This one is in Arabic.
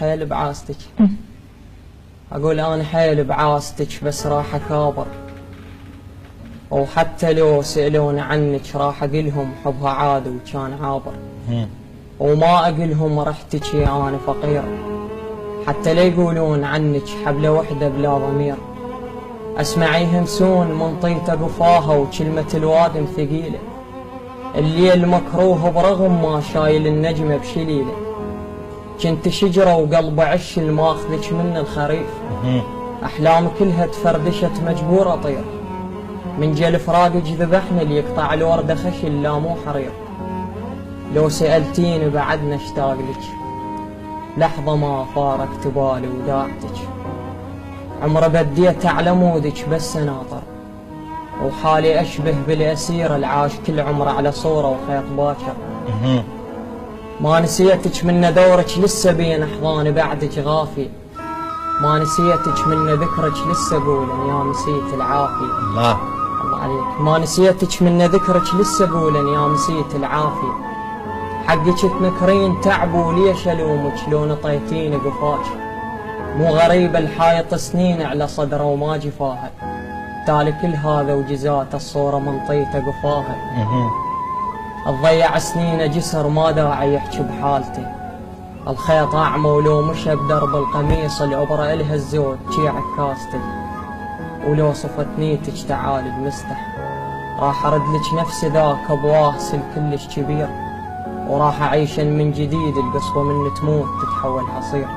حيل بعاستك. أقول أنا حيل بعاستك بس راح أكابر، وحتى لو سألون عنك راح أقلهم حبها عاد وكان عابر، وما أقلهم رحتك أنا فقير، حتى لا يقولون عنك حبلة وحدة بلا ضمير. أسمع يهمسون من طيته قفاها وكلمة الوادم ثقيلة، الليل مكروه برغم ما شايل النجمة بشليله. كنت شجرة وقلب عش الماخذك من الخريف، أحلام كلها تفردشت مجبورة طير، من جل فراقك ذبحنا اللي يقطع الوردة خشن لا مو حرير. لو سألتيني بعدنا اشتاق لك، لحظة ما فارقت بالي وداعتك، عمر بديت على مودك بس ناطر، وحالي أشبه بالأسير العاش كل عمره على صورة وخيط باكر. ما نسيتك من دورك لسه بين أحضاني بعدك غافي، ما نسيتك من ذكرك لسه قول يا مسيت العافي. الله عليك. ما نسيتك من ذكرك لسه قول يا مسيت العافي، حقك تنكرين تعب وليش ألومك لو نطيتيني قفاك. مو غريبة الحايط سنين على صدره وما جفاها، تالي كل هذا وجزات الصورة من طيته قفاها. تضيع سنين جسر ما داعي يحكي بحالتي، الخيط أعمى ولو مشى بدرب القميص العبرة إلها الزود شي عكاستي. ولو صفت نيتك تعالي بمستح، راح أرد لك نفسي ذاك بواسل كلش كبير، وراح أعيش من جديد القصوى من تموت تتحول حصير.